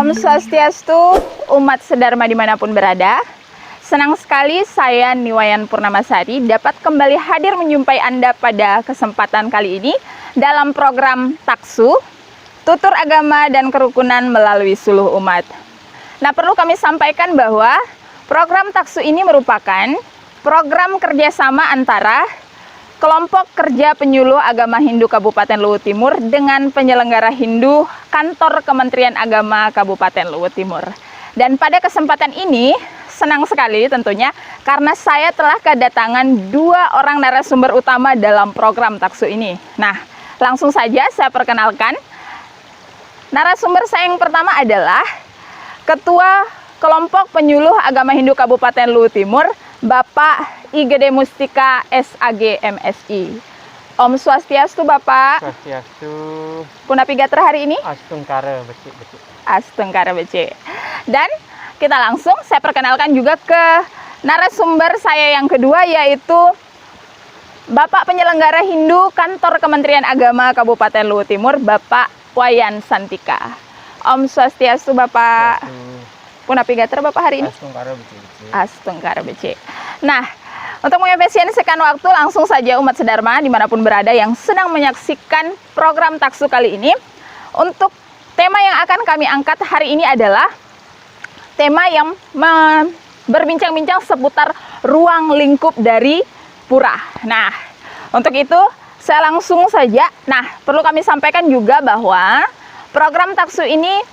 Om Swastiastu, umat sedharma dimanapun berada. Senang sekali saya Niwayan Purnamasari dapat kembali hadir menjumpai Anda pada kesempatan kali ini dalam program Taksu, Tutur Agama dan Kerukunan melalui Suluh Umat. Nah, perlu kami sampaikan bahwa program Taksu ini merupakan program kerjasama antara Kelompok Kerja Penyuluh Agama Hindu Kabupaten Luwu Timur dengan penyelenggara Hindu Kantor Kementerian Agama Kabupaten Luwu Timur. Dan pada kesempatan ini senang sekali tentunya karena saya telah kedatangan dua orang narasumber utama dalam program Taksu ini. Nah, langsung saja saya perkenalkan. Narasumber saya yang pertama adalah Ketua Kelompok Penyuluh Agama Hindu Kabupaten Luwu Timur, Bapak I Gede Mustika SAG MSI. Om Swastiastu Bapak. Swastiastu. Punapi Gatra hari ini? Astungkara becik. Astungkara becik. Dan kita langsung saya perkenalkan juga ke narasumber saya yang kedua, yaitu Bapak Penyelenggara Hindu Kantor Kementerian Agama Kabupaten Luwu Timur, Bapak Wayan Santika. Om Swastiastu Bapak. Punapi Gatra Bapak hari ini? Astungkara becik. Astungkara becik. Nah, untuk mengefisiensikan waktu, langsung saja umat sedharma dimanapun berada yang sedang menyaksikan program Taksu kali ini. Untuk tema yang akan kami angkat hari ini adalah tema yang berbincang-bincang seputar ruang lingkup dari pura. Nah, untuk itu saya langsung saja. Nah, perlu kami sampaikan juga bahwa program Taksu ini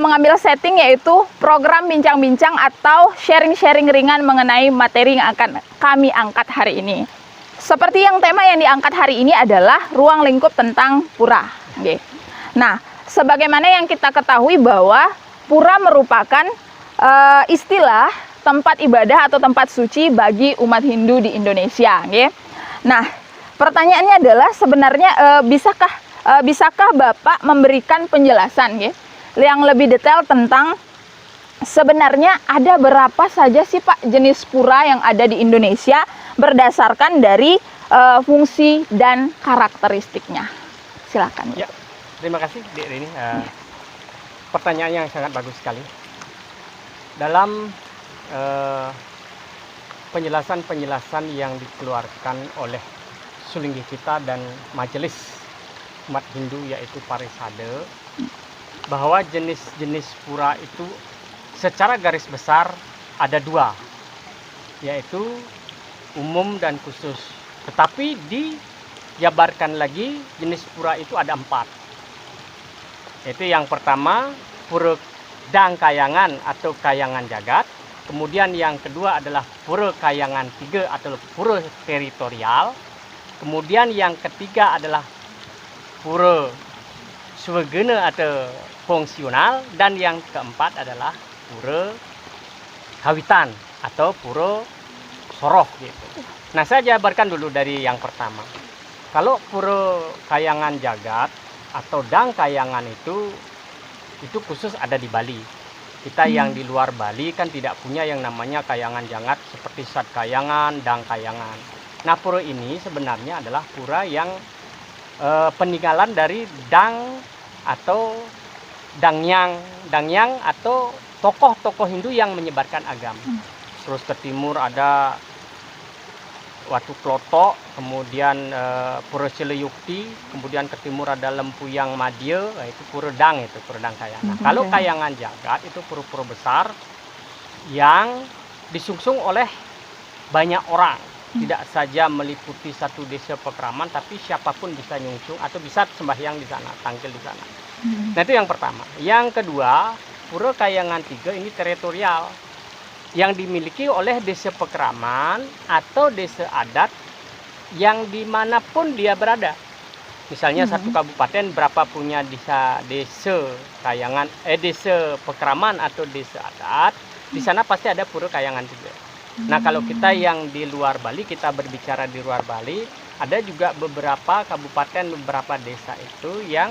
mengambil setting yaitu program bincang-bincang atau sharing-sharing ringan mengenai materi yang akan kami angkat hari ini. Seperti yang tema yang diangkat hari ini adalah ruang lingkup tentang pura. Nah, sebagaimana yang kita ketahui bahwa pura merupakan istilah tempat ibadah atau tempat suci bagi umat Hindu di Indonesia. Nah, pertanyaannya adalah sebenarnya bisakah Bapak memberikan penjelasan yang lebih detail tentang sebenarnya ada berapa saja sih Pak jenis pura yang ada di Indonesia berdasarkan dari fungsi dan karakteristiknya. Silakan. Ya, terima kasih Dek Rini. Pertanyaan yang sangat bagus sekali. Dalam penjelasan-penjelasan yang dikeluarkan oleh sulinggi kita dan majelis umat Hindu yaitu Parisade, bahwa jenis-jenis pura itu secara garis besar ada dua, yaitu umum dan khusus. Tetapi dijabarkan lagi jenis pura itu ada 4. Yaitu yang pertama pura Dang Kayangan atau Kayangan Jagat. Kemudian yang kedua adalah pura Kayangan 3 atau pura teritorial. Kemudian yang ketiga adalah pura Swagena atau fungsional, dan yang keempat adalah pura kawitan atau pura soroh gitu. Nah, saya jabarkan dulu dari yang pertama. Kalau pura Kayangan Jagat atau Dang Kayangan itu khusus ada di Bali. Kita yang di luar Bali kan tidak punya yang namanya Kayangan Jagat seperti Sat Kayangan, Dang Kayangan. Nah, pura ini sebenarnya adalah pura yang peninggalan dari Dang atau Dangyang atau tokoh-tokoh Hindu yang menyebarkan agama. Terus ke timur ada Watu Klotok, kemudian Pura Cileyukti, kemudian ke timur ada Lempuyang Madya, itu Pura Dang Kayangan. Kalau Kayangan Jagat itu pura-pura besar yang disungsung oleh banyak orang. Tidak saja meliputi satu desa pekraman, tapi siapapun bisa nyungsung atau bisa sembahyang di sana, tangkil di sana. Nah, itu yang pertama. Yang kedua, pura Kayangan 3 ini teritorial yang dimiliki oleh desa pekraman atau desa adat yang dimanapun dia berada. Misalnya satu kabupaten berapa punya desa Kayangan, desa pekraman atau desa adat, di sana pasti ada pura Kayangan 3. Nah, kalau kita yang di luar Bali, kita berbicara di luar Bali, ada juga beberapa kabupaten, beberapa desa itu yang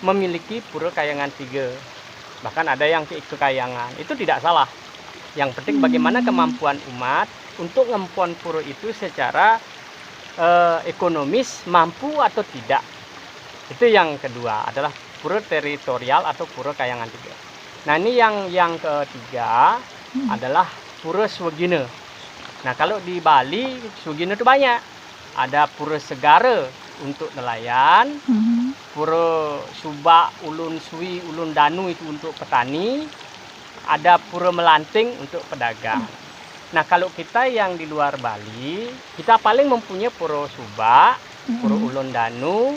memiliki pura Kayangan 3. Bahkan ada yang ke Kayangan. Itu tidak salah. Yang penting bagaimana kemampuan umat untuk ngempuan pura itu secara ekonomis mampu atau tidak. Itu yang kedua adalah pura teritorial atau pura Kayangan Tiga. Nah ini yang ketiga adalah pura Swegine. Nah kalau di Bali Swegine itu banyak. Ada pura Segara untuk nelayan, pura Subak, Ulun Suwi, Ulun Danu itu untuk petani, ada pura Melanting untuk pedagang. Nah kalau kita yang di luar Bali, kita paling mempunyai pura Subak, pura Ulun Danu,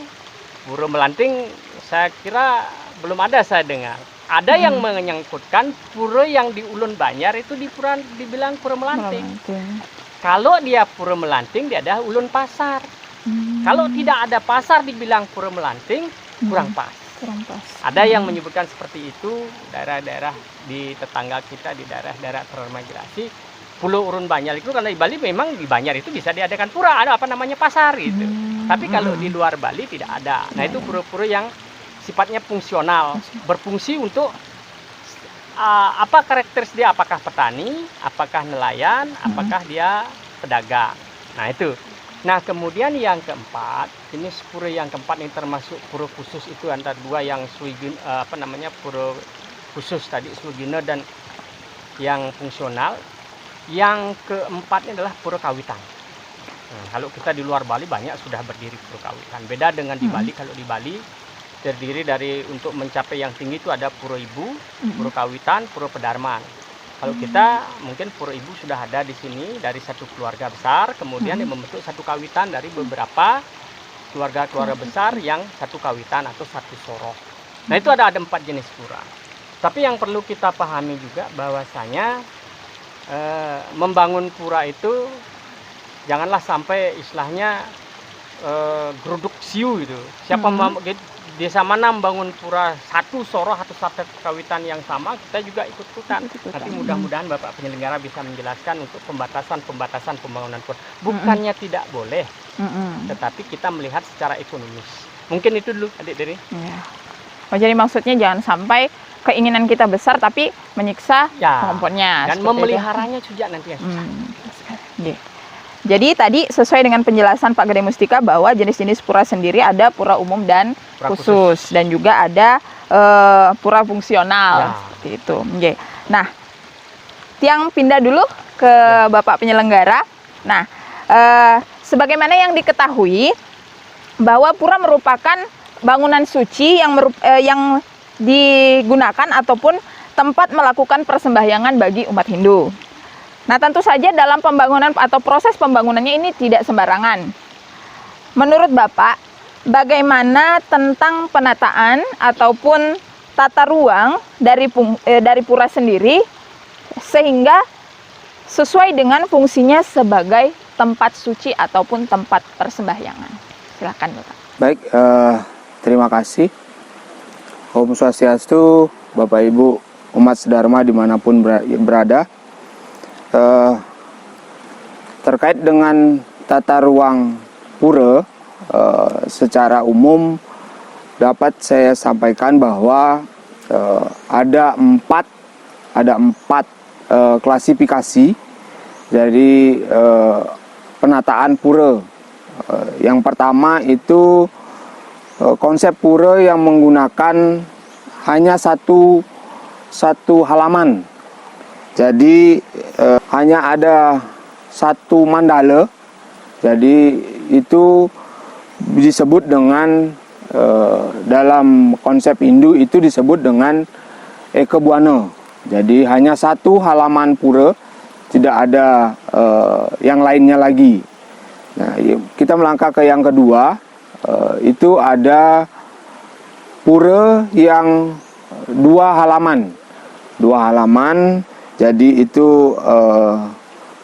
pura Melanting. Saya kira belum ada saya dengar. Ada yang menyangkutkan pura yang di Ulun Banjar itu dibilang pura Melanting. Kalau dia pura Melanting, dia ada Ulun Pasar. Kalau tidak ada pasar dibilang pura Melanting, kurang pas. Ada yang menyebutkan seperti itu, daerah-daerah di tetangga kita, di daerah-daerah transmigrasi. Pulau Urun Banjar itu karena di Bali memang di Banjar itu bisa diadakan pura, ada apa namanya pasar gitu. Tapi kalau di luar Bali tidak ada. Nah itu pura-pura yang sifatnya fungsional, berfungsi untuk apa karakteristik dia, apakah petani, apakah nelayan, apakah dia pedagang. Nah itu. Nah kemudian yang keempat, jenis pura yang keempat ini termasuk pura khusus itu antara dua yang Swegine, pura khusus tadi Swegine dan yang fungsional. Yang keempatnya adalah pura Kawitan. Nah, kalau kita di luar Bali banyak sudah berdiri pura Kawitan. Beda dengan di Bali, kalau di Bali terdiri dari untuk mencapai yang tinggi itu ada pura Ibu, pura Kawitan, pura Pedarman. Kalau kita mungkin pura Ibu sudah ada di sini dari satu keluarga besar, kemudian dia membentuk satu kawitan dari beberapa keluarga-keluarga besar yang satu kawitan atau satu soroh. Nah itu ada 4 jenis pura. Tapi yang perlu kita pahami juga bahwasanya membangun pura itu janganlah sampai istilahnya geruduk siu gitu. Siapa desa mana membangun pura satu soroh atau satu kawitan yang sama, kita juga ikut-ikutan. Nanti mudah-mudahan Bapak penyelenggara bisa menjelaskan untuk pembatasan pembangunan pura. Bukannya tidak boleh, tetapi kita melihat secara ekonomis. Mungkin itu dulu Adik Dery. Ya. Oh, jadi maksudnya jangan sampai keinginan kita besar tapi menyiksa kelompoknya dan memeliharanya juga nanti yang susah. Jadi tadi sesuai dengan penjelasan Pak Gede Mustika bahwa jenis-jenis pura sendiri ada pura umum dan pura khusus dan juga ada pura fungsional seperti itu. Nah, Tiang pindah dulu ke Bapak penyelenggara. Nah, sebagaimana yang diketahui bahwa pura merupakan bangunan suci yang digunakan ataupun tempat melakukan persembahyangan bagi umat Hindu. Nah tentu saja dalam pembangunan atau proses pembangunannya ini tidak sembarangan. Menurut Bapak, bagaimana tentang penataan ataupun tata ruang dari pura sendiri sehingga sesuai dengan fungsinya sebagai tempat suci ataupun tempat persembahyangan? Silakan Bapak. Baik, terima kasih. Om Swastiastu, Bapak Ibu umat sedharma dimanapun berada. Terkait dengan tata ruang pura, secara umum dapat saya sampaikan bahwa ada empat klasifikasi dari penataan pura. Yang pertama itu konsep pura yang menggunakan hanya satu halaman. Jadi hanya ada satu mandala. Jadi itu disebut dengan dalam konsep Hindu itu disebut dengan Eka Buana. Jadi hanya satu halaman pura, tidak ada yang lainnya lagi. Nah, kita melangkah ke yang kedua. Itu ada pura yang 2 halaman. 2 halaman, jadi itu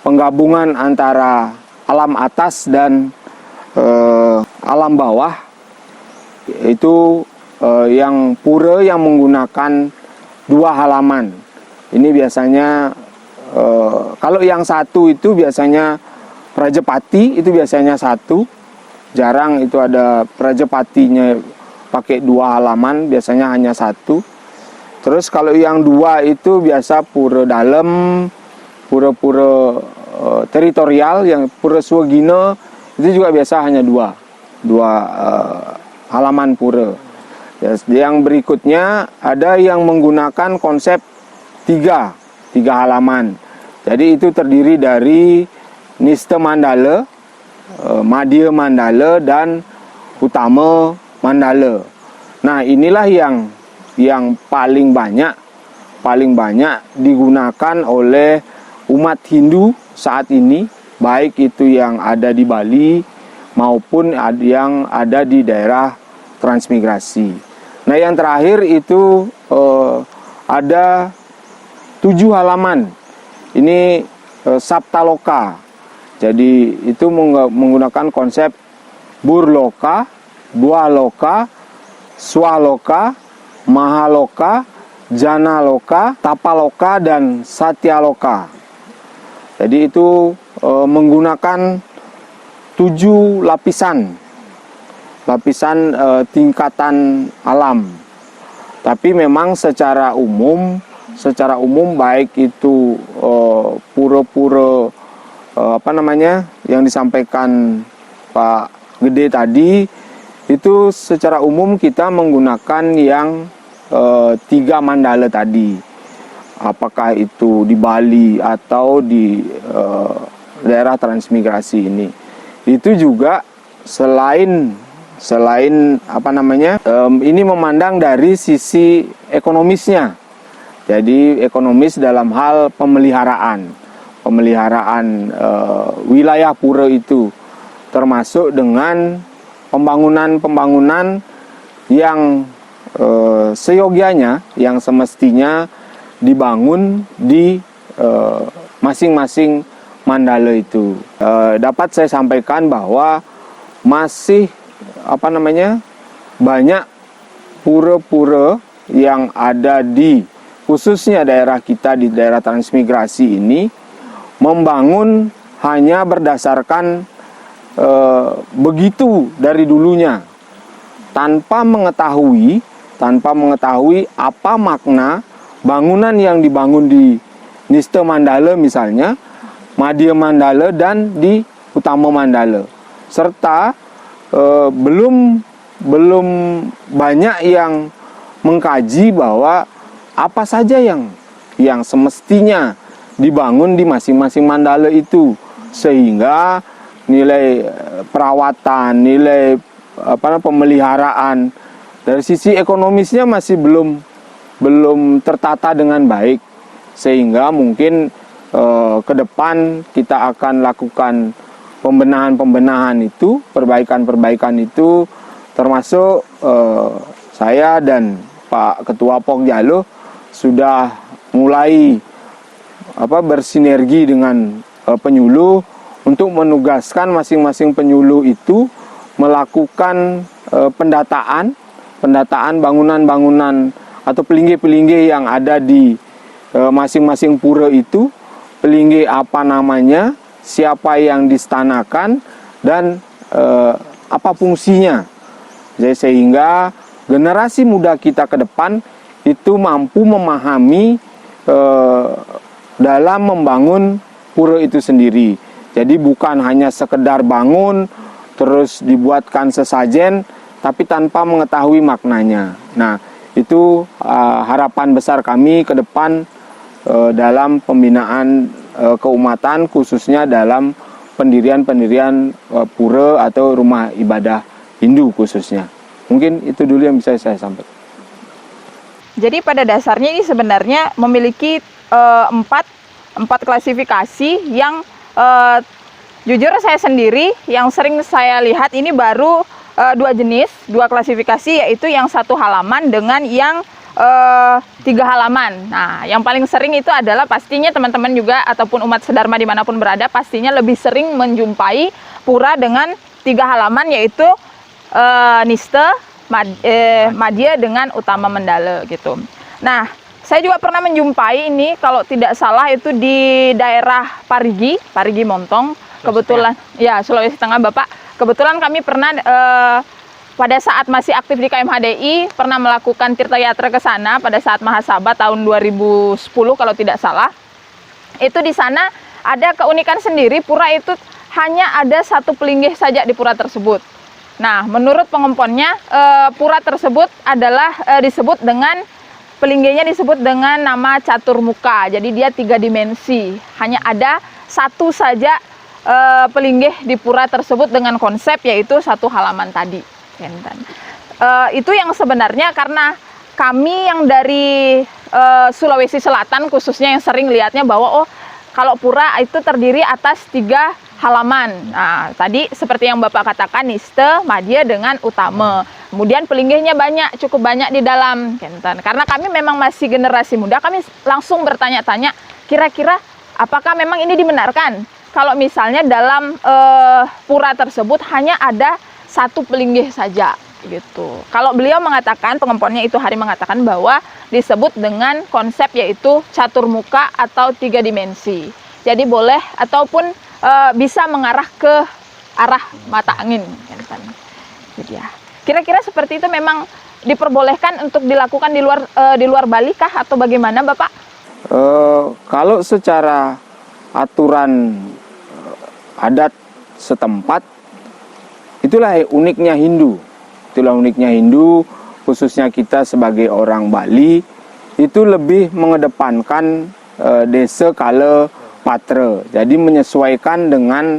penggabungan antara alam atas dan alam bawah. Itu yang pura yang menggunakan 2 halaman. Ini biasanya kalau yang satu itu biasanya Prajapati, itu biasanya 1. Jarang itu ada Prajapatinya pakai 2 halaman, biasanya hanya 1. Terus kalau yang 2 itu biasa pura dalam, pura-pura teritorial, yang pura Swegine itu juga biasa hanya 2 halaman pura. Yang berikutnya ada yang menggunakan konsep tiga halaman. Jadi itu terdiri dari Niste Mandala, Madhya Mandala, dan Utama Mandala. Nah, inilah yang paling banyak digunakan oleh umat Hindu saat ini, baik itu yang ada di Bali maupun yang ada di daerah transmigrasi. Nah, yang terakhir itu ada 7 halaman. Ini Saptaloka. Jadi itu menggunakan konsep Burloka, Dwaloka, Swaloka, Mahaloka, Janaloka, Tapaloka, dan Satyaloka. Jadi itu menggunakan 7 lapisan tingkatan alam. Tapi memang secara umum baik itu pura-pura yang disampaikan Pak Gede tadi, itu secara umum kita menggunakan yang 3 mandala tadi. Apakah itu di Bali atau di daerah transmigrasi ini. Itu juga selain ini memandang dari sisi ekonomisnya. Jadi ekonomis dalam hal pemeliharaan wilayah pura itu, termasuk dengan pembangunan yang seyogianya, yang semestinya dibangun di masing-masing mandala itu. Dapat saya sampaikan bahwa masih banyak pura-pura yang ada di khususnya daerah kita di daerah transmigrasi ini membangun hanya berdasarkan begitu dari dulunya, tanpa mengetahui apa makna bangunan yang dibangun di Niste Mandala misalnya, Madhya Mandala, dan di Utama Mandala. Serta belum banyak yang mengkaji bahwa apa saja yang semestinya dibangun di masing-masing mandala itu, sehingga nilai perawatan, nilai pemeliharaan dari sisi ekonomisnya masih belum tertata dengan baik, sehingga mungkin ke depan kita akan lakukan pembenahan itu, perbaikan itu, termasuk saya dan Pak Ketua Pokjalo sudah mulai bersinergi dengan penyuluh untuk menugaskan masing-masing penyuluh itu melakukan pendataan bangunan-bangunan atau pelinggi-pelinggi yang ada di masing-masing pura itu, pelinggi apa namanya, siapa yang distanakan, dan apa fungsinya. Jadi sehingga generasi muda kita ke depan itu mampu memahami dalam membangun pura itu sendiri. Jadi bukan hanya sekedar bangun terus dibuatkan sesajen tapi tanpa mengetahui maknanya. Nah, itu harapan besar kami ke depan dalam pembinaan keumatan, khususnya dalam pendirian pura atau rumah ibadah Hindu khususnya. Mungkin itu dulu yang bisa saya sampaikan. Jadi pada dasarnya ini sebenarnya memiliki empat klasifikasi yang jujur saya sendiri yang sering saya lihat ini baru 2 jenis, 2 klasifikasi, yaitu yang 1 halaman dengan yang 3 halaman. Nah, yang paling sering itu adalah pastinya teman-teman juga ataupun umat sedharma dimanapun berada pastinya lebih sering menjumpai pura dengan 3 halaman, yaitu Niste, Madhya dengan Utama Mandala gitu. Nah, saya juga pernah menjumpai ini kalau tidak salah itu di daerah Parigi Montong. Kebetulan ya Sulawesi Tengah Bapak. Kebetulan kami pernah pada saat masih aktif di KMHDI pernah melakukan tirta yatra ke sana pada saat Mahasabha tahun 2010 kalau tidak salah. Itu di sana ada keunikan sendiri, pura itu hanya ada 1 pelinggih saja di pura tersebut. Nah, menurut pengemponnya, pura tersebut adalah disebut dengan pelinggihnya disebut dengan nama caturmuka. Jadi dia 3 dimensi. Hanya ada satu saja pelinggih di pura tersebut dengan konsep yaitu 1 halaman tadi. Itu yang sebenarnya karena kami yang dari Sulawesi Selatan khususnya yang sering lihatnya bahwa kalau pura itu terdiri atas 3 halaman. Nah, tadi seperti yang Bapak katakan, Niste, Madya dengan Utama. Kemudian pelinggihnya banyak, cukup banyak di dalam. Karena kami memang masih generasi muda, kami langsung bertanya-tanya, kira-kira apakah memang ini dibenarkan? Kalau misalnya dalam pura tersebut hanya ada 1 pelinggih saja, gitu. Kalau beliau mengatakan, pengemponnya itu Hari mengatakan bahwa disebut dengan konsep yaitu caturmuka atau 3 dimensi. Jadi boleh ataupun bisa mengarah ke arah mata angin. Jadi ya, kira-kira seperti itu memang diperbolehkan untuk dilakukan di luar Bali kah atau bagaimana, Bapak? Kalau secara aturan adat setempat, itulah uniknya Hindu. Itulah uniknya Hindu, khususnya kita sebagai orang Bali, itu lebih mengedepankan desa kala patra. Jadi menyesuaikan dengan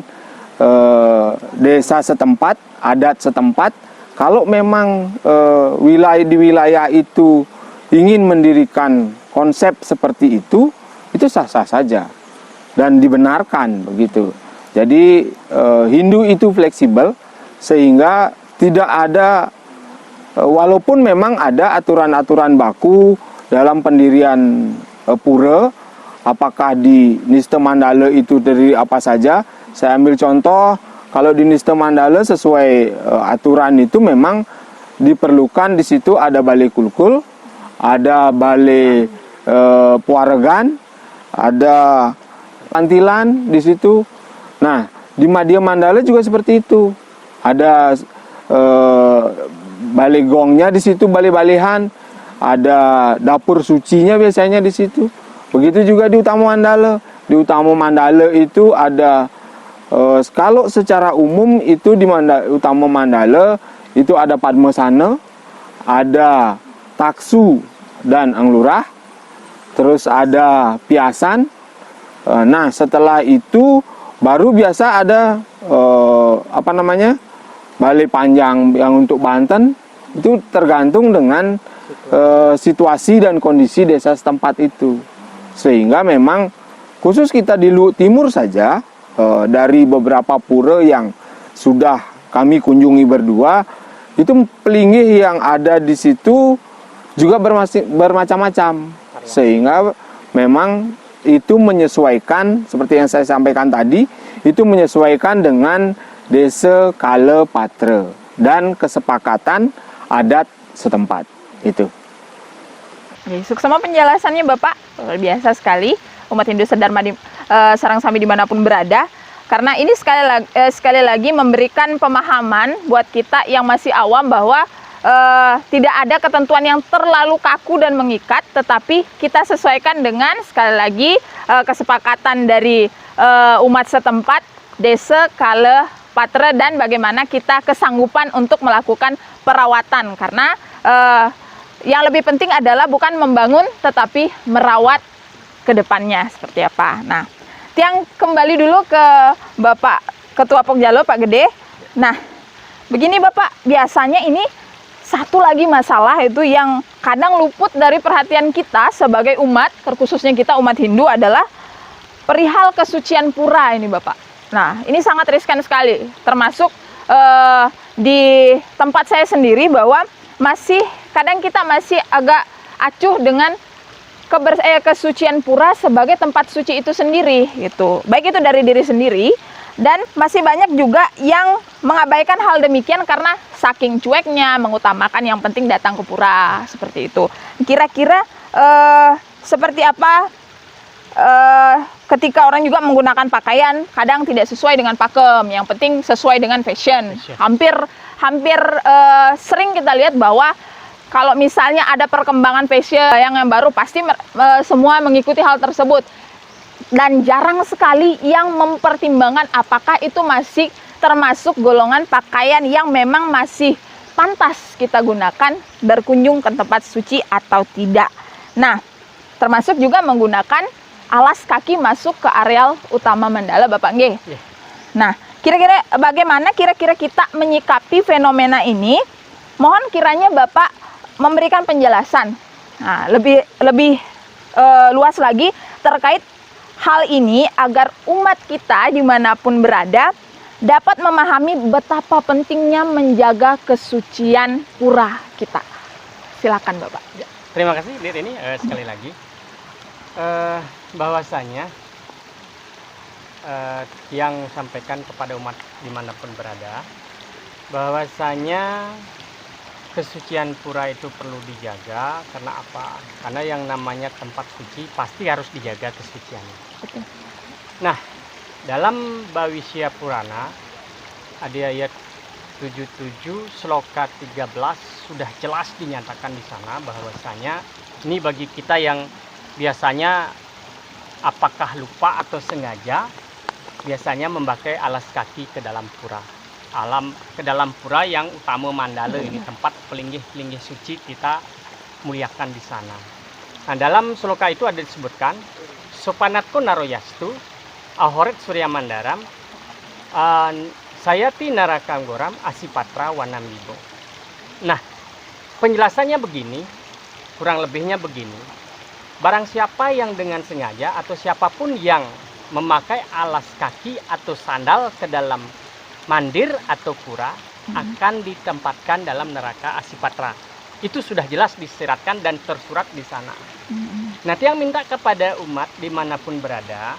desa setempat, adat setempat. Kalau memang di wilayah itu ingin mendirikan konsep seperti itu sah-sah saja dan dibenarkan begitu. Jadi Hindu itu fleksibel sehingga tidak ada, walaupun memang ada aturan-aturan baku dalam pendirian pura. Apakah di Niste Mandala itu dari apa saja? Saya ambil contoh, kalau di Niste Mandala sesuai aturan itu memang diperlukan di situ ada balai kulkul, ada balai puaregan, ada pantilan di situ. Nah, di Madya Mandala juga seperti itu. Ada balai gongnya di situ, balai balihan, ada dapur sucinya biasanya di situ. Begitu juga di Utama Mandala. Di Utama Mandala itu ada, kalau secara umum itu di Utama Mandala itu ada Padmasana, ada Taksu dan Anglurah, terus ada Piasan. Nah, setelah itu baru biasa ada balai panjang yang untuk Banten. Itu tergantung dengan situasi dan kondisi desa setempat itu. Sehingga memang khusus kita di timur saja, dari beberapa pura yang sudah kami kunjungi berdua, itu pelinggih yang ada di situ juga bermacam-macam. Sehingga memang itu menyesuaikan, seperti yang saya sampaikan tadi, itu menyesuaikan dengan desa kala patra dan kesepakatan adat setempat itu. Suksema penjelasannya Bapak, luar biasa sekali. Umat Hindu Sedharma di Sarang Sambi dimanapun berada, karena ini sekali lagi memberikan pemahaman buat kita yang masih awam bahwa tidak ada ketentuan yang terlalu kaku dan mengikat, tetapi kita sesuaikan dengan sekali lagi kesepakatan dari umat setempat, desa, kala, patra, dan bagaimana kita kesanggupan untuk melakukan perawatan. Karena yang lebih penting adalah bukan membangun tetapi merawat ke depannya seperti apa. Nah, Tiang kembali dulu ke Bapak Ketua Pokjalo, Pak Gede. Nah, begini Bapak, biasanya ini satu lagi masalah itu yang kadang luput dari perhatian kita sebagai umat, terkhususnya kita umat Hindu, adalah perihal kesucian pura ini Bapak. Nah, ini sangat riskan sekali, termasuk di tempat saya sendiri bahwa kadang kita masih agak acuh dengan kesucian pura sebagai tempat suci itu sendiri gitu. Baik itu dari diri sendiri, dan masih banyak juga yang mengabaikan hal demikian karena saking cueknya mengutamakan yang penting datang ke pura seperti itu. Kira-kira seperti apa ketika orang juga menggunakan pakaian kadang tidak sesuai dengan pakem, yang penting sesuai dengan fashion. Hampir sering kita lihat bahwa kalau misalnya ada perkembangan fashion yang baru, pasti semua mengikuti hal tersebut. Dan jarang sekali yang mempertimbangkan apakah itu masih termasuk golongan pakaian yang memang masih pantas kita gunakan berkunjung ke tempat suci atau tidak. Nah, termasuk juga menggunakan alas kaki masuk ke areal utama mandala, Bapak nggih. Iya. Nah, kira-kira bagaimana kira-kira kita menyikapi fenomena ini? Mohon kiranya Bapak memberikan penjelasan lebih luas lagi terkait hal ini agar umat kita dimanapun berada dapat memahami betapa pentingnya menjaga kesucian pura kita. Silakan Bapak. Ya, terima kasih Dit ini sekali lagi bahwasanya yang sampaikan kepada umat dimanapun berada bahwasanya kesucian pura itu perlu dijaga. Karena apa? Karena yang namanya tempat suci pasti harus dijaga kesuciannya. Betul. Nah, dalam Bhavisya Purana ada ayat 77 sloka 13 sudah jelas dinyatakan di sana bahwasanya ini bagi kita yang biasanya apakah lupa atau sengaja biasanya memakai alas kaki ke dalam pura. Ke dalam pura yang utama mandala ini tempat pelinggih-pelinggih suci kita muliakan di sana. Nah, dalam sloka itu ada disebutkan sopanatko naroyastu ahoret surya mandaram sayati narakanggoram asipatra wanambibo. Nah, penjelasannya begini, kurang lebihnya begini. Barang siapa yang dengan sengaja atau siapapun yang memakai alas kaki atau sandal ke dalam mandir atau pura akan ditempatkan dalam neraka Asipatra. Itu sudah jelas disiratkan dan tersurat di sana. Nah, yang minta kepada umat dimanapun berada,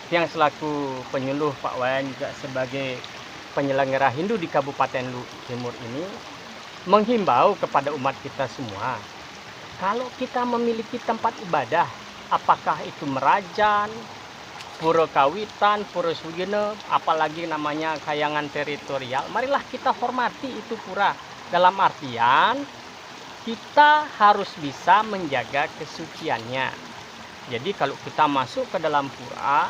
yang selaku penyuluh Pak Wayan juga sebagai penyelenggara Hindu di Kabupaten Timur ini menghimbau kepada umat kita semua, kalau kita memiliki tempat ibadah, apakah itu Merajan, Pura Kawitan, Pura Sugena, apalagi namanya kayangan teritorial, marilah kita hormati itu pura. Dalam artian, kita harus bisa menjaga kesuciannya. Jadi kalau kita masuk ke dalam pura,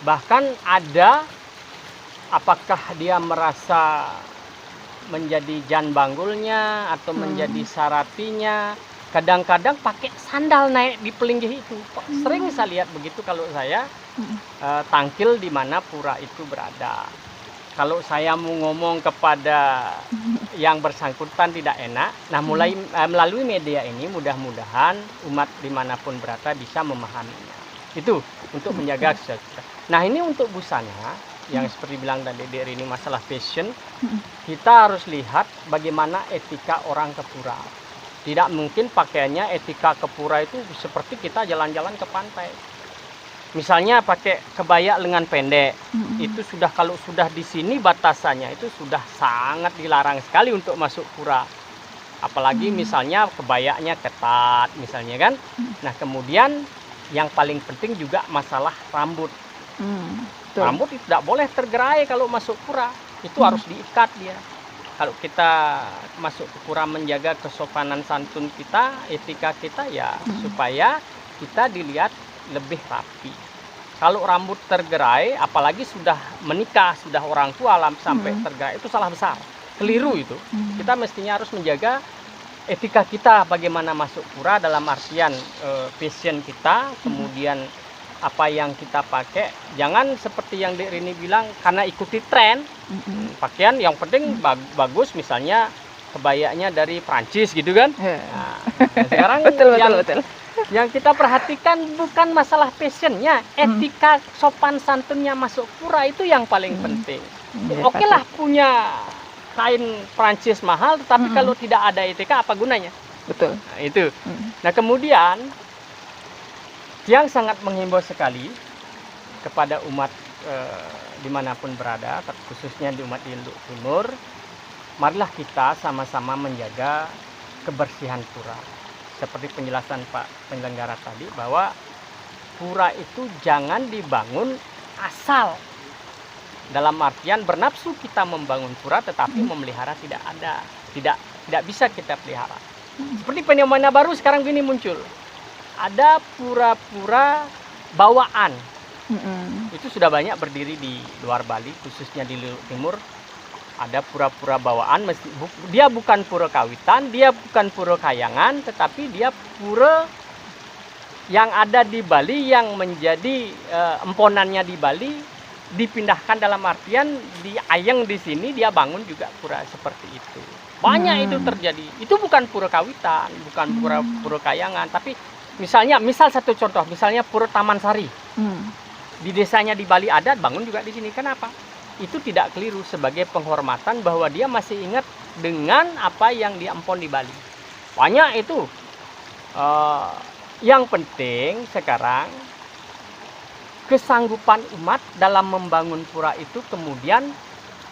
bahkan ada, apakah dia merasa menjadi jan banggulnya atau menjadi sarapinya, kadang-kadang pakai sandal naik di pelinggih itu. Sering saya lihat begitu kalau saya tangkil di mana pura itu berada. Kalau saya mau ngomong kepada yang bersangkutan tidak enak, nah melalui media ini mudah-mudahan umat dimanapun berada bisa memahaminya. Itu untuk menjaga kesucian. Nah, ini untuk busana yang seperti bilang tadi ini masalah fashion, kita harus lihat bagaimana etika orang ke pura. Tidak mungkin pakaiannya etika ke pura itu seperti kita jalan-jalan ke pantai. Misalnya pakai kebaya lengan pendek, itu sudah kalau sudah di sini batasannya itu sudah sangat dilarang sekali untuk masuk pura. Apalagi misalnya kebayanya ketat misalnya kan. Nah, kemudian yang paling penting juga masalah rambut. Rambut itu tidak boleh tergerai kalau masuk pura. Itu harus diikat dia. Kalau kita masuk ke pura menjaga kesopanan santun kita, etika kita ya supaya kita dilihat lebih rapi. Kalau rambut tergerai, apalagi sudah menikah, sudah orang tua sampai tergerai, itu salah besar. Keliru itu. Kita mestinya harus menjaga etika kita bagaimana masuk pura dalam artian fashion kita, kemudian apa yang kita pakai. Jangan seperti yang Dek Rini bilang karena ikuti tren. Pakaian yang penting bagus, misalnya kebayanya dari Prancis gitu kan. Nah, sekarang betul. Yang kita perhatikan bukan masalah fashionnya, etika sopan santunnya masuk pura itu yang paling penting. Oke lah punya kain Prancis mahal, tetapi kalau tidak ada etika apa gunanya? Betul. Nah, itu. Nah, kemudian yang sangat menghimbau sekali kepada umat dimanapun berada, khususnya di umat Hindu Timur, marilah kita sama-sama menjaga kebersihan pura. Seperti penjelasan Pak penyelenggara tadi bahwa pura itu jangan dibangun asal. Dalam artian bernafsu kita membangun pura tetapi memelihara tidak ada. Tidak bisa kita pelihara. Seperti fenomena baru sekarang gini muncul. Ada pura-pura bawaan. Itu sudah banyak berdiri di luar Bali, khususnya di Luhut Timur. Ada pura-pura bawaan, dia bukan pura kawitan, dia bukan pura kayangan, tetapi dia pura yang ada di Bali, yang menjadi emponannya di Bali, dipindahkan dalam artian di Ayeng di sini dia bangun juga pura seperti itu. Banyak itu terjadi. Itu bukan pura kawitan, bukan pura kayangan, tapi misal satu contoh, misalnya pura Taman Sari. Di desanya di Bali ada, bangun juga di sini. Kenapa? Itu tidak keliru sebagai penghormatan bahwa dia masih ingat dengan apa yang diempon di Bali. Banyak itu. Yang penting sekarang kesanggupan umat dalam membangun pura itu, kemudian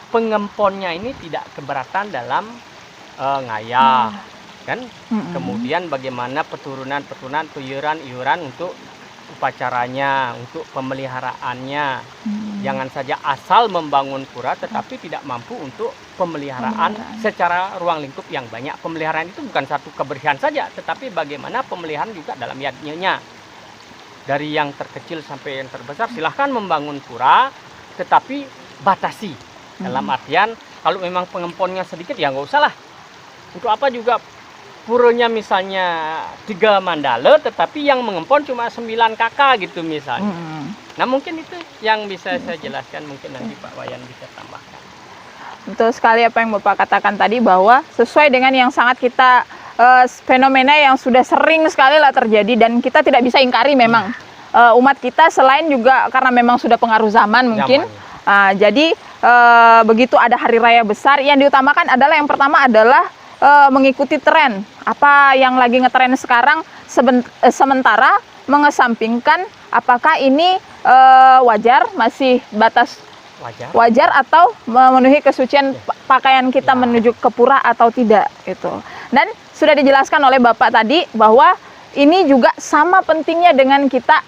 pengemponnya ini tidak keberatan dalam ngayah, kan? Kemudian bagaimana peturunan, iuran untuk upacaranya, untuk pemeliharaannya. Jangan saja asal membangun pura tetapi tidak mampu untuk pemeliharaan secara ruang lingkup yang banyak. Pemeliharaan itu bukan satu kebersihan saja, tetapi bagaimana pemeliharaan juga dalam yadnya. Dari yang terkecil sampai yang terbesar, silahkan membangun pura, tetapi batasi. Dalam artian, kalau memang pengemponnya sedikit, ya nggak usah lah. Untuk apa juga puranya misalnya 3 mandala, tetapi yang mengempon cuma 9 kakak gitu misalnya. Nah mungkin itu yang bisa saya jelaskan, mungkin nanti Pak Wayan bisa tambahkan. Betul sekali apa yang Bapak katakan tadi, bahwa sesuai dengan yang sangat kita fenomena yang sudah sering sekali lah terjadi dan kita tidak bisa ingkari memang umat kita, selain juga karena memang sudah pengaruh zaman mungkin. Jadi begitu ada hari raya besar, yang diutamakan adalah yang pertama adalah mengikuti tren apa yang lagi ngetren sekarang, sementara mengesampingkan apakah ini wajar, masih batas wajar atau memenuhi kesucian pakaian kita menuju ke pura atau tidak itu. Dan sudah dijelaskan oleh Bapak tadi bahwa ini juga sama pentingnya dengan kita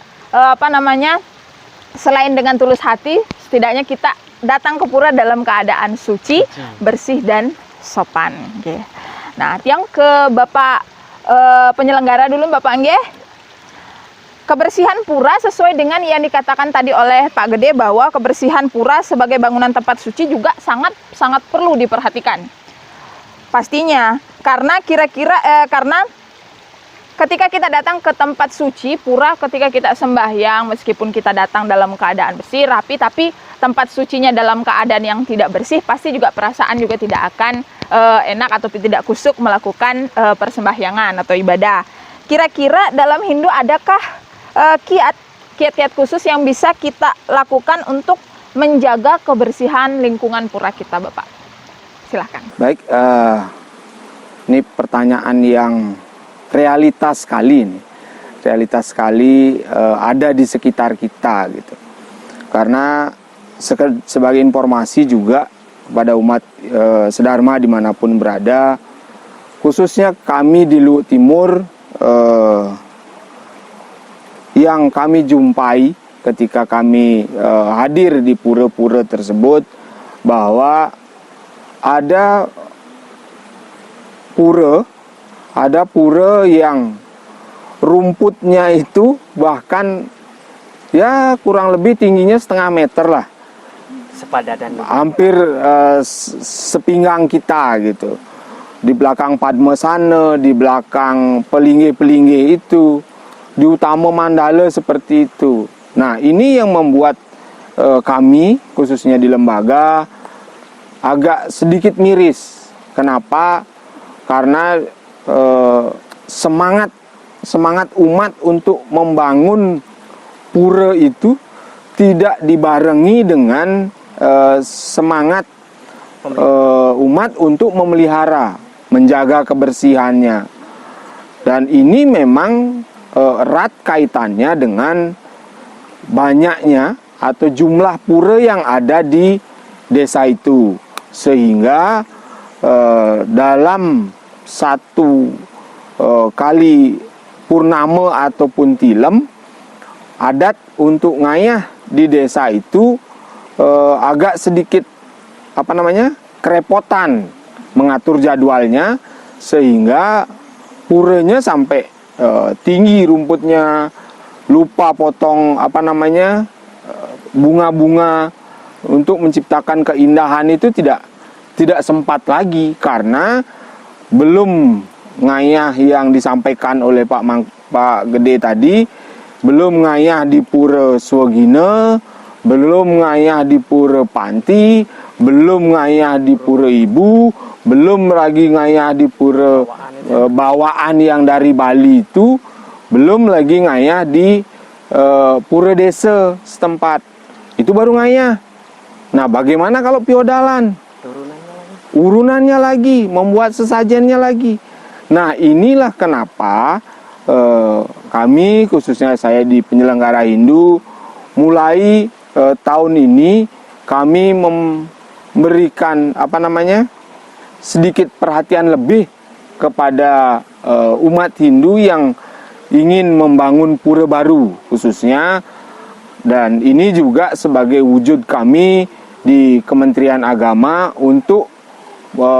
selain dengan tulus hati, setidaknya kita datang ke pura dalam keadaan suci, bersih dan sopan. Nah, yang ke Bapak penyelenggara dulu, Bapak Angge. Kebersihan pura sesuai dengan yang dikatakan tadi oleh Pak Gede, bahwa kebersihan pura sebagai bangunan tempat suci juga sangat perlu diperhatikan. Pastinya, karena karena ketika kita datang ke tempat suci pura, ketika kita sembahyang, meskipun kita datang dalam keadaan bersih, rapi, tapi tempat sucinya dalam keadaan yang tidak bersih, pasti juga perasaan juga tidak akan enak atau tidak kusuk melakukan persembahyangan atau ibadah. Kira-kira dalam Hindu adakah kiat-kiat khusus yang bisa kita lakukan untuk menjaga kebersihan lingkungan pura kita, Bapak? Silahkan. Baik, ini pertanyaan yang realitas sekali ini. Realitas sekali ada di sekitar kita gitu. Karena sebagai informasi juga kepada umat sedharma dimanapun berada, khususnya kami di Luhut Timur, yang kami jumpai ketika kami hadir di pura-pura tersebut, bahwa ada pura yang rumputnya itu bahkan ya kurang lebih tingginya 0,5 meter lah, Sepadan hampir sepinggang kita gitu. Di belakang Padmasana, di belakang pelinggi-pelinggi itu, di utama mandala seperti itu. Nah, ini yang membuat kami khususnya di lembaga agak sedikit miris. Kenapa? Karena semangat umat untuk membangun pura itu tidak dibarengi dengan semangat umat untuk memelihara, menjaga kebersihannya. Dan ini memang erat kaitannya dengan banyaknya atau jumlah pura yang ada di desa itu, sehingga dalam satu kali purnama ataupun tilem, adat untuk ngayah di desa itu agak sedikit kerepotan mengatur jadwalnya, sehingga puranya sampai tinggi rumputnya, lupa potong bunga-bunga, untuk menciptakan keindahan itu tidak sempat lagi, karena belum ngayah yang disampaikan oleh Pak Gede tadi, belum ngayah di Pura Swegine, belum ngayah di Pura Panti, belum ngayah di Pura Ibu, belum lagi ngayah di Pura bawaan yang dari Bali itu, belum lagi ngayah di Pura Desa setempat. Itu baru ngayah. Nah, bagaimana kalau piodalan? Urunannya lagi, membuat sesajennya lagi. Nah, inilah kenapa kami, khususnya saya di penyelenggara Hindu, mulai tahun ini kami memberikan sedikit perhatian lebih kepada umat Hindu yang ingin membangun pura baru khususnya. Dan ini juga sebagai wujud kami di Kementerian Agama untuk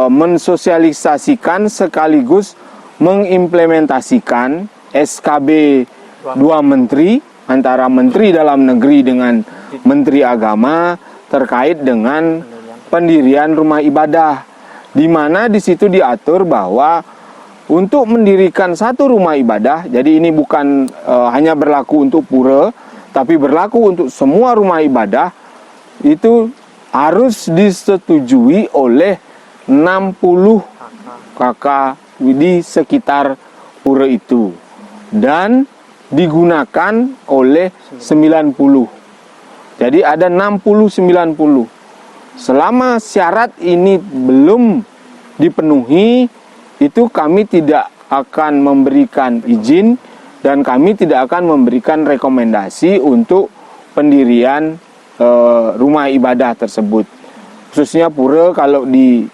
mensosialisasikan sekaligus mengimplementasikan SKB 2 Menteri antara Menteri Dalam Negeri dengan Menteri Agama terkait dengan pendirian rumah ibadah, di mana di situ diatur bahwa untuk mendirikan satu rumah ibadah, jadi ini bukan hanya berlaku untuk pura, tapi berlaku untuk semua rumah ibadah, itu harus disetujui oleh 60 kakak di sekitar pura itu dan digunakan oleh 90. Jadi ada 60-90. Selama syarat ini belum dipenuhi, itu kami tidak akan memberikan izin dan kami tidak akan memberikan rekomendasi untuk pendirian rumah ibadah tersebut, khususnya pura kalau di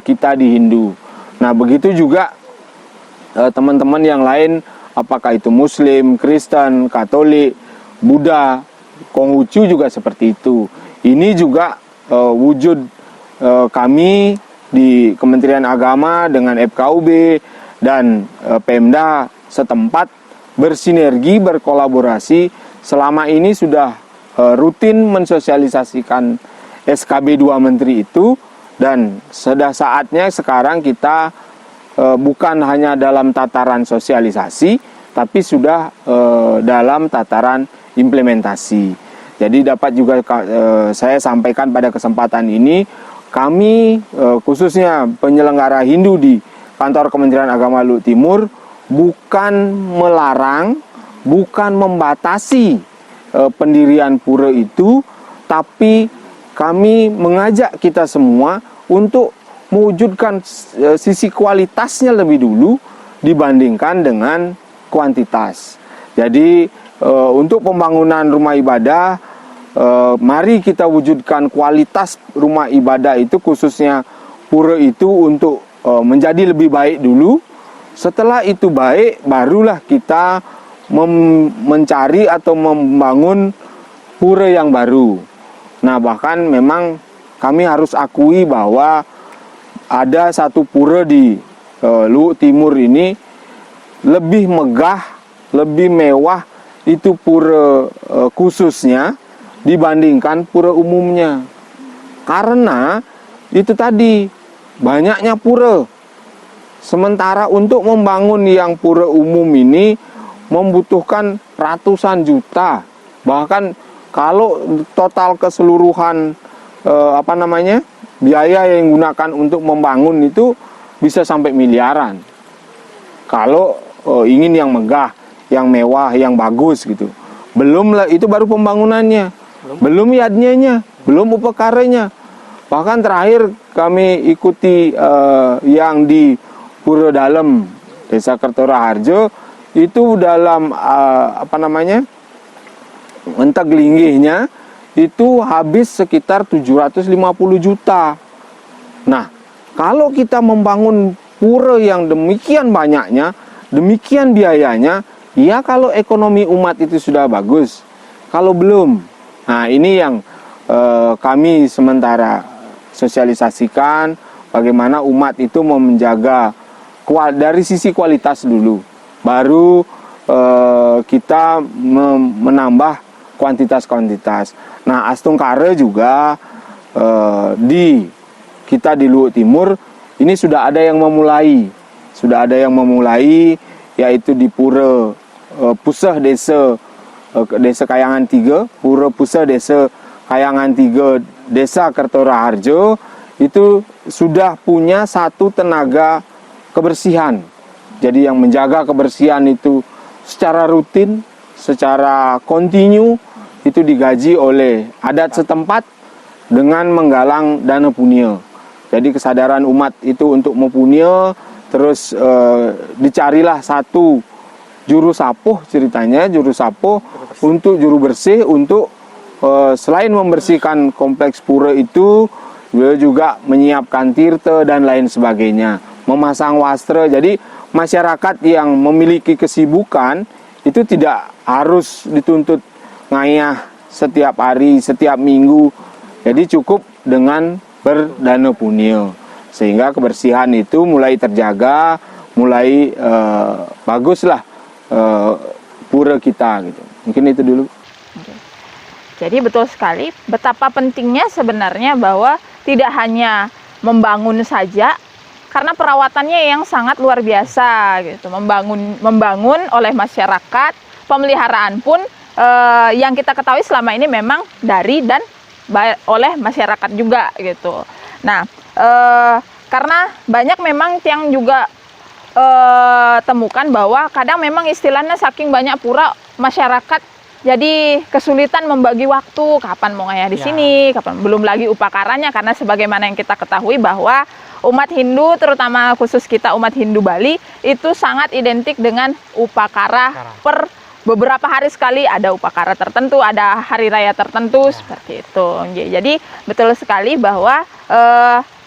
kita di Hindu. Nah, begitu juga teman-teman yang lain, apakah itu Muslim, Kristen, Katolik, Buddha, Konghucu juga seperti itu. Ini juga wujud kami di Kementerian Agama dengan FKUB dan Pemda setempat bersinergi, berkolaborasi. Selama ini sudah rutin mensosialisasikan SKB 2 Menteri itu, dan sudah saatnya sekarang kita bukan hanya dalam tataran sosialisasi, tapi sudah dalam tataran implementasi. Jadi dapat juga saya sampaikan pada kesempatan ini, kami khususnya penyelenggara Hindu di kantor Kementerian Agama Luhut Timur bukan melarang, bukan membatasi pendirian pura itu, tapi kami mengajak kita semua untuk mewujudkan sisi kualitasnya lebih dulu dibandingkan dengan kuantitas. Jadi untuk pembangunan rumah ibadah, mari kita wujudkan kualitas rumah ibadah itu, khususnya pura itu, untuk menjadi lebih baik dulu. Setelah itu baik, barulah kita mencari atau membangun pura yang baru. Nah, bahkan memang kami harus akui bahwa ada satu pura di Luhut Timur ini lebih megah, lebih mewah, itu pura khususnya dibandingkan pura umumnya. Karena itu tadi, banyaknya pura. Sementara untuk membangun yang pura umum ini membutuhkan ratusan juta. Bahkan kalau total keseluruhan biaya yang digunakan untuk membangun itu bisa sampai miliaran. Kalau ingin yang megah, yang mewah, yang bagus gitu. Belum lah, itu baru pembangunannya. Belum yadnyanya, belum upakaranya. Bahkan terakhir kami ikuti yang di Pura Dalem, Desa Kertoraharjo, itu dalam mentek linggihnya itu habis sekitar 750 juta. Nah, kalau kita membangun pura yang demikian banyaknya, demikian biayanya, ya kalau ekonomi umat itu sudah bagus. Kalau belum, nah ini yang kami sementara sosialisasikan, bagaimana umat itu mau menjaga dari sisi kualitas dulu, baru kita menambah kuantitas. Nah, Astungkare juga kita di Luhut Timur ini sudah ada yang memulai, yaitu di Pura Puseh Desa Kayangan 3, Pura Puseh Desa Kayangan 3 Desa Kertoraharjo itu sudah punya satu tenaga kebersihan. Jadi yang menjaga kebersihan itu secara rutin, secara kontinu itu digaji oleh adat setempat dengan menggalang dana punya. Jadi kesadaran umat itu untuk mempunya, terus dicarilah satu juru sapuh untuk juru bersih untuk selain membersihkan kompleks pura itu, beliau juga menyiapkan tirta dan lain sebagainya, memasang wastra. Jadi masyarakat yang memiliki kesibukan itu tidak harus dituntut ngayah setiap hari, setiap minggu. Jadi cukup dengan berdana punya, sehingga kebersihan itu mulai terjaga, mulai baguslah pura kita gitu. Mungkin itu dulu. Oke. Jadi betul sekali betapa pentingnya sebenarnya bahwa tidak hanya membangun saja, karena perawatannya yang sangat luar biasa gitu. Membangun oleh masyarakat, pemeliharaan pun yang kita ketahui selama ini memang dari dan oleh masyarakat juga gitu. Nah, karena banyak memang yang juga temukan bahwa kadang memang istilahnya saking banyak pura, masyarakat jadi kesulitan membagi waktu, kapan mau ngayah di sini, kapan, belum lagi upakaranya, karena sebagaimana yang kita ketahui bahwa umat Hindu, terutama khusus kita umat Hindu Bali, itu sangat identik dengan upakara per beberapa hari sekali, ada upakara tertentu, ada hari raya tertentu, seperti itu. Jadi betul sekali bahwa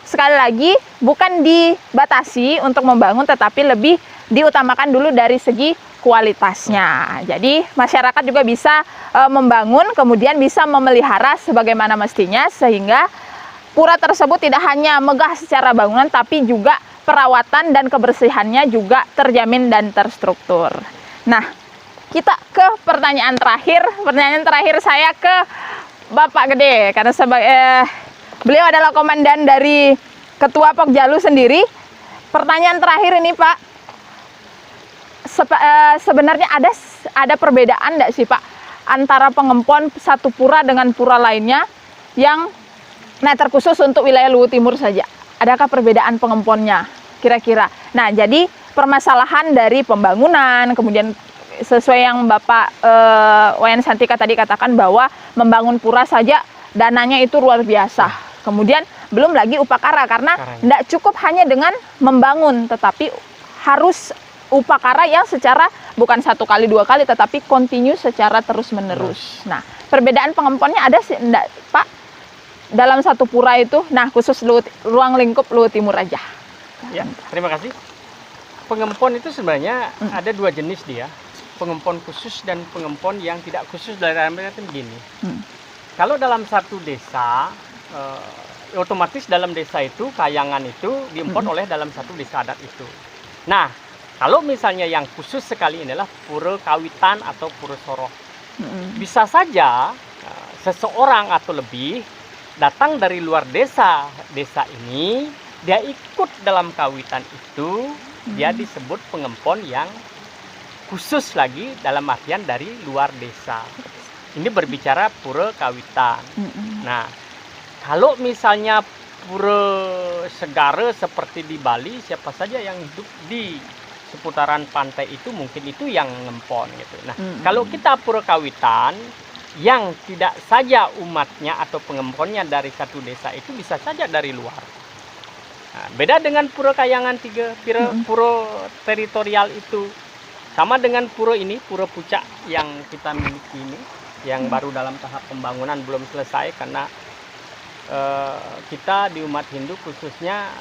sekali lagi bukan dibatasi untuk membangun, tetapi lebih diutamakan dulu dari segi kualitasnya. Jadi masyarakat juga bisa membangun, kemudian bisa memelihara sebagaimana mestinya, sehingga pura tersebut tidak hanya megah secara bangunan, tapi juga perawatan dan kebersihannya juga terjamin dan terstruktur. Nah, kita ke pertanyaan terakhir. Pertanyaan terakhir saya ke Bapak Gede, karena beliau adalah komandan dari Ketua Pokjalu sendiri. Pertanyaan terakhir ini, Pak, sebenarnya ada perbedaan enggak sih, Pak, antara pengempon satu pura dengan pura lainnya yang terkhusus untuk wilayah Luhut Timur saja? Adakah perbedaan pengemponnya kira-kira? Nah, jadi permasalahan dari pembangunan, kemudian sesuai yang Bapak Wayan Santika tadi katakan bahwa membangun pura saja dananya itu luar biasa. Kemudian belum lagi upakara, karena tidak cukup hanya dengan membangun, tetapi harus upakara yang secara bukan satu kali dua kali, tetapi kontinu secara terus menerus. Nah, perbedaan pengemponnya ada sih enggak, Pak, dalam satu pura itu? Nah, khusus ruang lingkup Luhut Timur aja. Ya, terima kasih. Pengempon itu sebenarnya ada dua jenis dia. Pengempon khusus dan pengempon yang tidak khusus. Dalam arti begini. Kalau dalam satu desa, otomatis dalam desa itu kayangan itu diempon oleh dalam satu desa adat itu. Nah, kalau misalnya yang khusus sekali inilah pura kawitan atau pura soroh. Bisa saja seseorang atau lebih datang dari luar desa ini, dia ikut dalam kawitan itu, dia disebut pengempon yang khusus lagi dalam artian dari luar desa. Ini berbicara pura kawitan. Nah, kalau misalnya pura segara seperti di Bali, siapa saja yang hidup di seputaran pantai itu mungkin itu yang ngempon gitu. Nah, kalau kita pura kawitan yang tidak saja umatnya atau pengemponnya dari satu desa itu bisa saja dari luar. Nah, beda dengan pura Kayangan 3, pura teritorial itu. Sama dengan pura ini, pura Pucak yang kita miliki ini, yang baru dalam tahap pembangunan, belum selesai karena kita di umat Hindu khususnya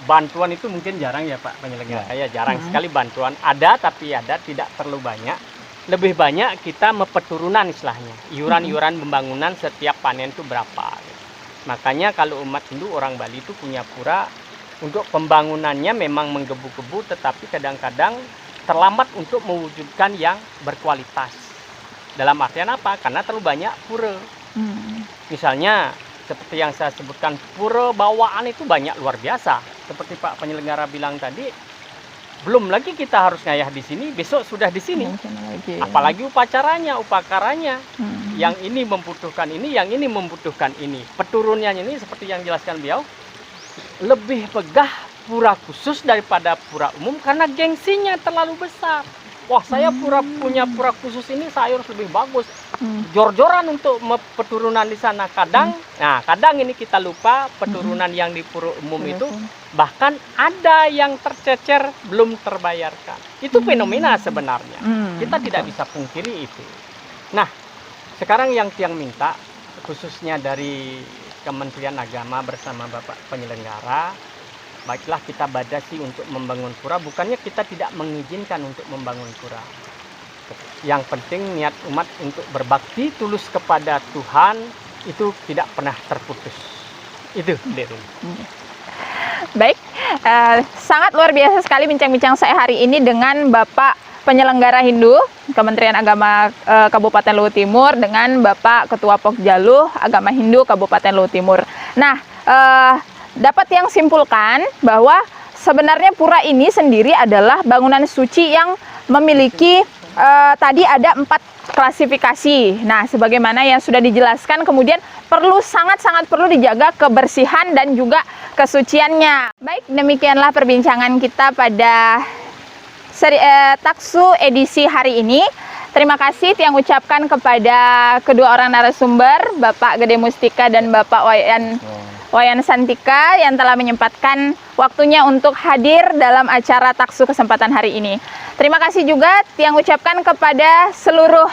bantuan itu mungkin jarang ya Pak penyelenggara, ya jarang sekali bantuan. Ada tapi ada, tidak terlalu banyak. Lebih banyak kita mepeturunan istilahnya, iuran-iuran pembangunan setiap panen itu berapa. Makanya kalau umat Hindu orang Bali itu punya pura, untuk pembangunannya memang menggebu-gebu, tetapi kadang-kadang terlambat untuk mewujudkan yang berkualitas. Dalam artian apa? Karena terlalu banyak pura. Misalnya seperti yang saya sebutkan, pura bawaan itu banyak luar biasa. Seperti Pak penyelenggara bilang tadi, belum lagi kita harus ngayah di sini, besok sudah di sini. Apalagi upacaranya. Yang ini membutuhkan ini, yang ini membutuhkan ini. Peturunannya ini seperti yang jelaskan beliau, lebih pegah pura khusus daripada pura umum karena gengsinya terlalu besar. Wah, saya punya pura khusus ini, saya harus lebih bagus. Jor-joran untuk peturunan di sana. Kadang ini kita lupa peturunan yang di pura umum itu bahkan ada yang tercecer belum terbayarkan. Itu fenomena sebenarnya. Kita tidak bisa pungkiri itu. Nah, sekarang yang Tiang minta, khususnya dari Kementerian Agama bersama Bapak penyelenggara, baiklah kita badasi untuk membangun pura. Bukannya kita tidak mengizinkan untuk membangun pura. Yang penting niat umat untuk berbakti tulus kepada Tuhan itu tidak pernah terputus. Itu, Dek Ruli. Baik, sangat luar biasa sekali bincang-bincang saya hari ini dengan Bapak penyelenggara Hindu Kementerian Agama Kabupaten Luhut Timur dengan Bapak Ketua Pokjaluh Agama Hindu Kabupaten Luhut Timur. Nah, dapat yang simpulkan bahwa sebenarnya pura ini sendiri adalah bangunan suci yang memiliki tadi ada 4 klasifikasi. Nah, sebagaimana yang sudah dijelaskan, kemudian sangat-sangat perlu dijaga kebersihan dan juga kesuciannya. Baik, demikianlah perbincangan kita pada Taksu edisi hari ini. Terima kasih Tiang ucapkan kepada kedua orang narasumber, Bapak Gede Mustika dan Bapak Wayan Santika yang telah menyempatkan waktunya untuk hadir dalam acara Taksu kesempatan hari ini. Terima kasih juga Tiang ucapkan kepada seluruh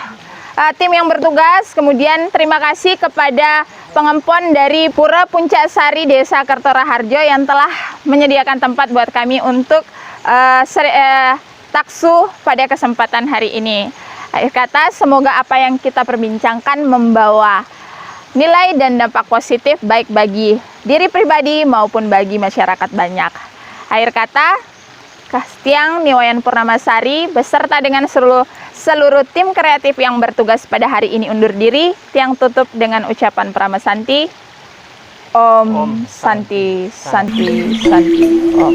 tim yang bertugas. Kemudian terima kasih kepada pengempon dari Pura Puncak Sari Desa Kertoraharjo yang telah menyediakan tempat buat kami untuk Taksu pada kesempatan hari ini. Akhir kata, semoga apa yang kita perbincangkan membawa nilai dan dampak positif baik bagi diri pribadi maupun bagi masyarakat banyak. Akhir kata, Tiang Niwayan Purnamasari beserta dengan seluruh tim kreatif yang bertugas pada hari ini undur diri. Tiang tutup dengan ucapan Pramasanti. Om Santi Santi Santi Om.